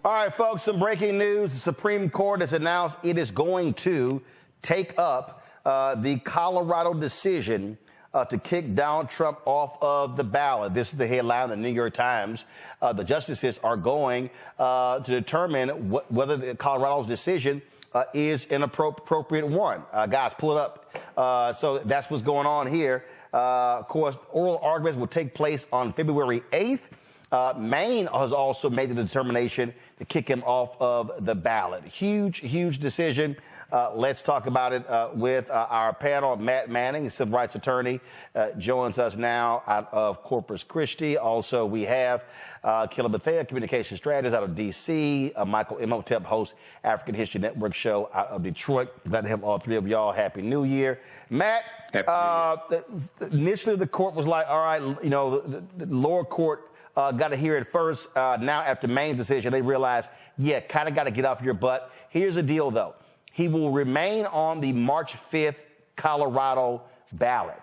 All right, folks, some breaking news. The Supreme Court has announced it is going to take up the Colorado decision to kick Donald Trump off of the ballot. This is the headline in the New York Times. The justices are going to determine whether Colorado's decision is an appropriate one. Guys, pull it up. So that's what's going on here. Of course, oral arguments will take place on February 8th. Maine has also made the determination to kick him off of the ballot. Huge decision. Let's talk about it with our panel. Matt Manning, civil rights attorney, joins us now out of Corpus Christi. Also, we have Killer Bethea, communication strategist out of D.C., Michael Imhotep, host African History Network show out of Detroit. Glad to have all three of y'all. Happy New Year. Matt, initially the court was like, all right, you know, the lower court got to hear it first. Now, after Maine's decision, they realized, yeah, kind of got to get off your butt. Here's the deal, though. He will remain on the March 5th Colorado ballot.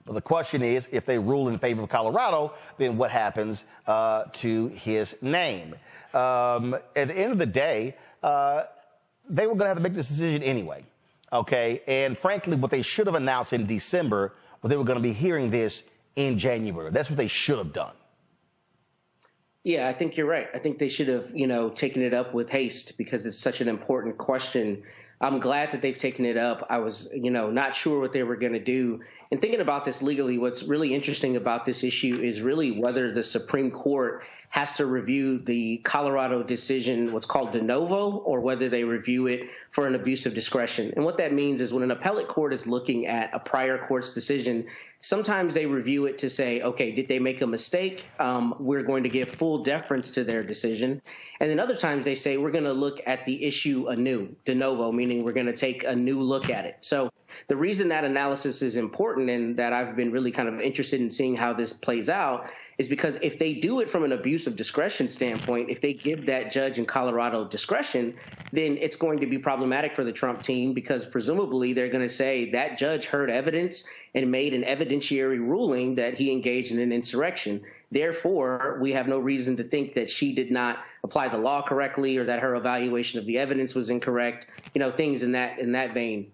But the question is, if they rule in favor of Colorado, then what happens to his name? At the end of the day, they were going to have to make this decision anyway. Okay. And frankly, what they should have announced in December was they were going to be hearing this in January. That's what they should have done. Yeah, I think you're right. I think they should have, taken it up with haste because it's such an important question. I'm glad that they've taken it up. I was, not sure what they were going to do. And thinking about this legally, what's really interesting about this issue is really whether the Supreme Court has to review the Colorado decision, what's called de novo, or whether they review it for an abuse of discretion. And what that means is when an appellate court is looking at a prior court's decision, sometimes they review it to say, okay, did they make a mistake? We're going to give full deference to their decision. And then other times they say, we're going to look at the issue anew, de novo, meaning we're going to take a new look at it. So the reason that analysis is important and that I've been really kind of interested in seeing how this plays out is because if they do it from an abuse of discretion standpoint, if they give that judge in Colorado discretion, then it's going to be problematic for the Trump team because presumably they're going to say that judge heard evidence and made an evidentiary ruling that he engaged in an insurrection. Therefore, we have no reason to think that she did not apply the law correctly or that her evaluation of the evidence was incorrect, things in that vein.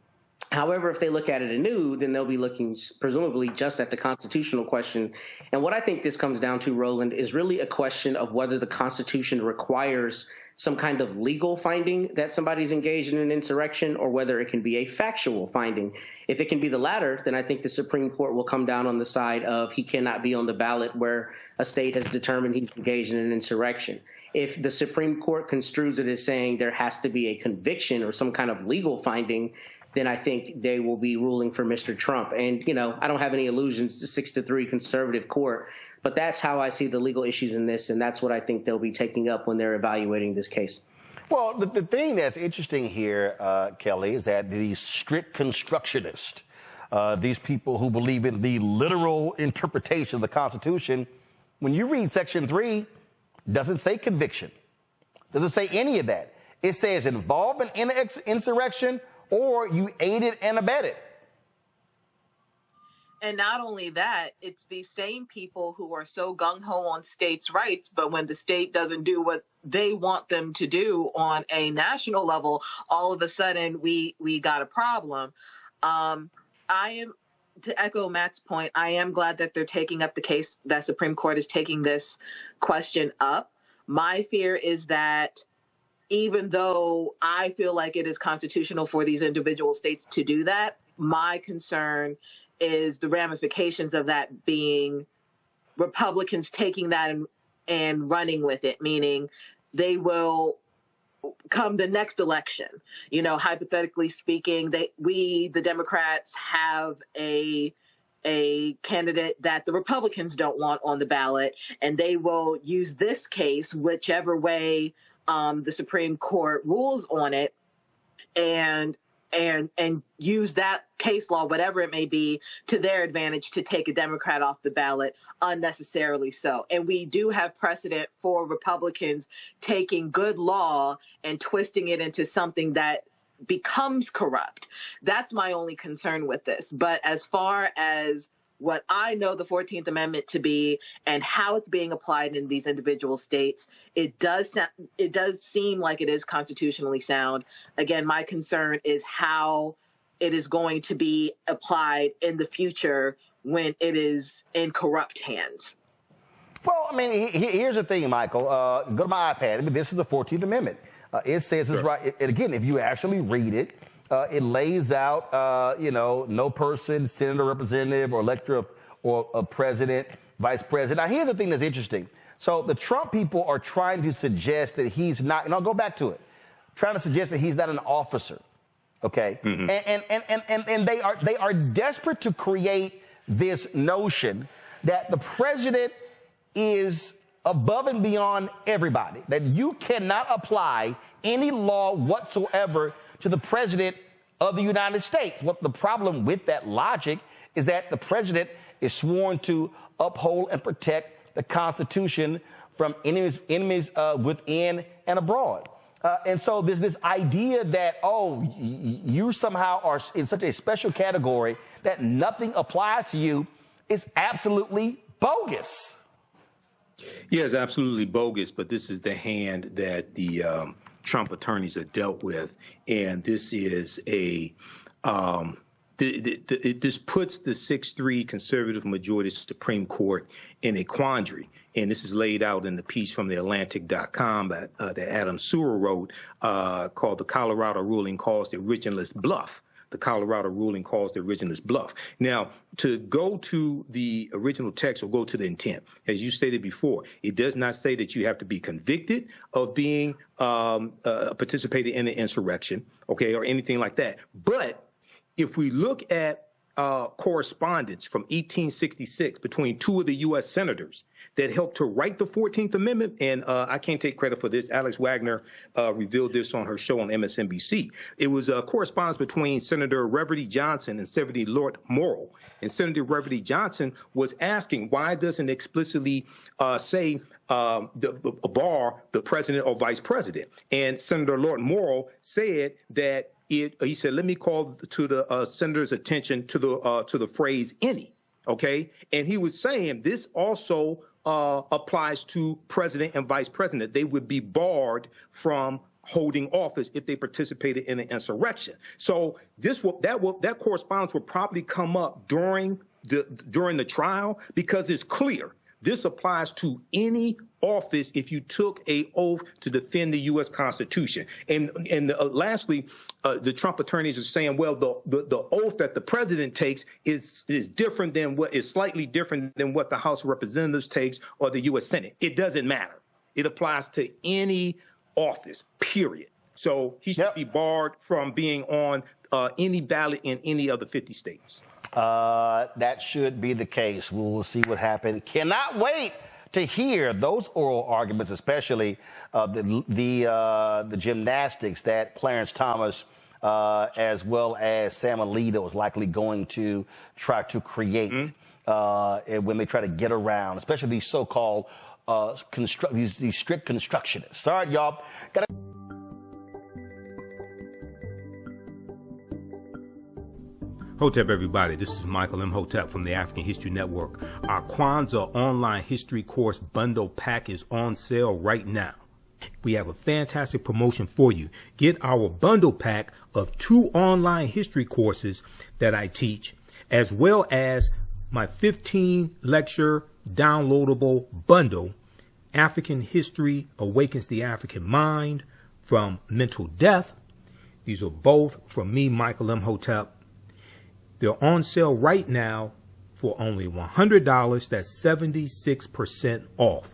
However, if they look at it anew, then they'll be looking presumably just at the constitutional question. And what I think this comes down to, Roland, is really a question of whether the Constitution requires some kind of legal finding that somebody's engaged in an insurrection or whether it can be a factual finding. If it can be the latter, then I think the Supreme Court will come down on the side of he cannot be on the ballot where a state has determined he's engaged in an insurrection. If the Supreme Court construes it as saying there has to be a conviction or some kind of legal finding, then I think they will be ruling for Mr. Trump. And, I don't have any illusions to 6-3 conservative court, but that's how I see the legal issues in this. And that's what I think they'll be taking up when they're evaluating this case. Well, the thing that's interesting here, Kelly, is that these strict constructionists, these people who believe in the literal interpretation of the Constitution, when you read Section 3, doesn't say conviction, doesn't say any of that. It says involvement in an insurrection or you aided and abetted. And not only that, it's these same people who are so gung-ho on states' rights, but when the state doesn't do what they want them to do on a national level, all of a sudden we got a problem. To echo Matt's point, I am glad that they're taking up the case, that Supreme Court is taking this question up. My fear is that even though I feel like it is constitutional for these individual states to do that, my concern is the ramifications of that being Republicans taking that and running with it, meaning they will come the next election. Hypothetically speaking, the Democrats have a candidate that the Republicans don't want on the ballot, and they will use this case, whichever way the Supreme Court rules on it, and use that case law, whatever it may be, to their advantage to take a Democrat off the ballot unnecessarily so. And we do have precedent for Republicans taking good law and twisting it into something that becomes corrupt. That's my only concern with this. But as far as what I know the 14th Amendment to be and how it's being applied in these individual states, it does seem like it is constitutionally sound. Again, my concern is how it is going to be applied in the future when it is in corrupt hands. Well, I mean, here's the thing, Michael. Go to my iPad. I mean, this is the 14th Amendment. It says it's right. And again, if you actually read it, it lays out, no person, senator, representative, or elector, or a president, vice president. Now, here's the thing that's interesting. So the Trump people are trying to suggest that he's not, and I'll go back to it, trying to suggest that he's not an officer. Okay. Mm-hmm. And they are desperate to create this notion that the president is above and beyond everybody, that you cannot apply any law whatsoever to the president of the United States. What the problem with that logic is that the president is sworn to uphold and protect the Constitution from enemies within and abroad. And so there's this idea that, you somehow are in such a special category that nothing applies to you is absolutely bogus. Yeah, it's absolutely bogus, but this is the hand that the Trump attorneys are dealt with. And this is this puts the 6-3 conservative majority Supreme Court in a quandary. And this is laid out in the piece from the Atlantic.com that Adam Sewell wrote called "The Colorado Ruling Calls the Originalist Bluff." The Colorado ruling calls the originalist bluff. Now, to go to the original text or go to the intent, as you stated before, it does not say that you have to be convicted of being participating in an insurrection, okay, or anything like that. But if we look at correspondence from 1866 between two of the U.S. senators that helped to write the 14th Amendment, and I can't take credit for this. Alex Wagner revealed this on her show on MSNBC. It was a correspondence between Senator Reverdy Johnson and Senator Lord Morrill. And Senator Reverdy Johnson was asking, why doesn't it explicitly say bar the president or vice president? And Senator Lord Morrill said that he said, let me call to the senator's attention to the phrase any. OK, and he was saying this also applies to president and vice president. They would be barred from holding office if they participated in an insurrection. So that correspondence will probably come up during the trial, because it's clear this applies to any office if you took an oath to defend the U.S. Constitution. And lastly, the Trump attorneys are saying, well, the oath that the president takes is different than is slightly different than what the House of Representatives takes or the U.S. Senate. It doesn't matter. It applies to any office, period. So he should be barred from being on any ballot in any of the 50 states. That should be the case. We will see what happens. Cannot wait to hear those oral arguments, especially the gymnastics that Clarence Thomas, as well as Sam Alito, is likely going to try to create when they try to get around, especially these so-called these strict constructionists. All right, y'all. Hotep, everybody. This is Michael Imhotep from the African History Network. Our Kwanzaa online history course bundle pack is on sale right now. We have a fantastic promotion for you. Get our bundle pack of 2 online history courses that I teach, as well as my 15 lecture downloadable bundle, African History Awakens the African Mind from Mental Death. These are both from me, Michael Imhotep. They're on sale right now for only $100. That's 76% off.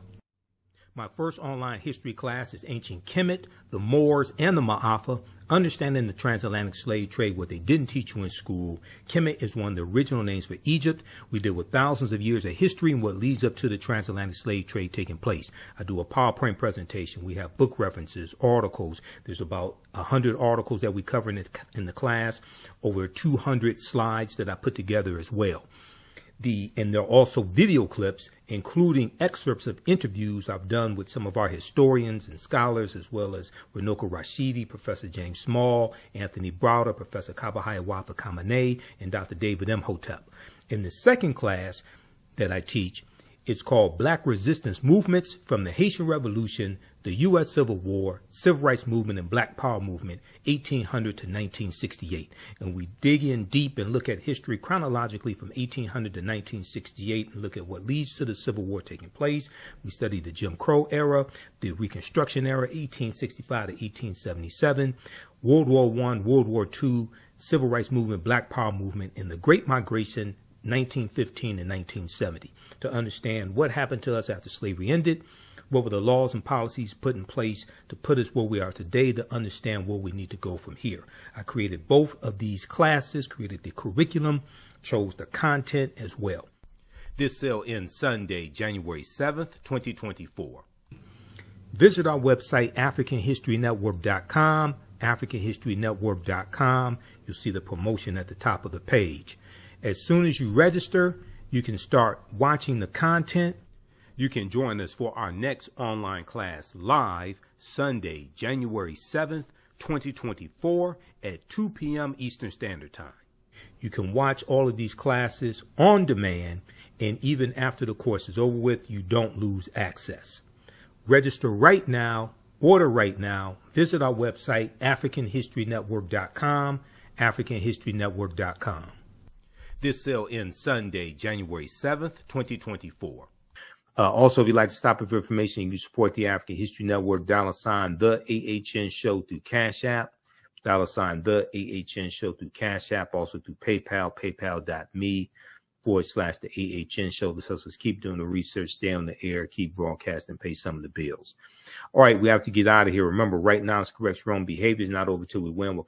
My first online history class is Ancient Kemet, the Moors, and the Maafa, Understanding the Transatlantic Slave Trade, what they didn't teach you in school. Kemet is one of the original names for Egypt. We deal with thousands of years of history and what leads up to the transatlantic slave trade taking place. I do a PowerPoint presentation. We have book references, articles. There's about 100 articles that we cover in the class, over 200 slides that I put together as well. And there are also video clips, including excerpts of interviews I've done with some of our historians and scholars, as well as Runoko Rashidi, Professor James Small, Anthony Browder, Professor Kabahaya Wafa Kamene, and Dr. David Imhotep. In the second class that I teach, it's called Black Resistance Movements from the Haitian Revolution, the U.S. Civil War, Civil Rights Movement, and Black Power Movement, 1800 to 1968. And we dig in deep and look at history chronologically from 1800 to 1968 and look at what leads to the Civil War taking place. We study the Jim Crow era, the Reconstruction era, 1865 to 1877, World War I, World War II, Civil Rights Movement, Black Power Movement, and the Great Migration, 1915 and 1970, to understand what happened to us after slavery ended, what were the laws and policies put in place to put us where we are today, to understand where we need to go from here. I created both of these classes, created the curriculum, chose the content as well. This sale ends Sunday, January 7th, 2024. Visit our website, AfricanHistoryNetwork.com, AfricanHistoryNetwork.com. You'll see the promotion at the top of the page. As soon as you register, you can start watching the content. You can join us for our next online class live Sunday, January 7th, 2024 at 2 p.m. Eastern Standard Time. You can watch all of these classes on demand, and even after the course is over with, you don't lose access. Register right now, order right now. Visit our website, AfricanHistoryNetwork.com, AfricanHistoryNetwork.com. This sale ends Sunday, January 7th, 2024. Also, if you'd like to stop for information, you can support the African History Network, $, the AHN Show through Cash App, $, the AHN Show through Cash App, also through PayPal, paypal.me/the AHN Show. This helps us keep doing the research, stay on the air, keep broadcasting, pay some of the bills. All right, we have to get out of here. Remember, right now, it's correct wrong behavior is not over till we win. We're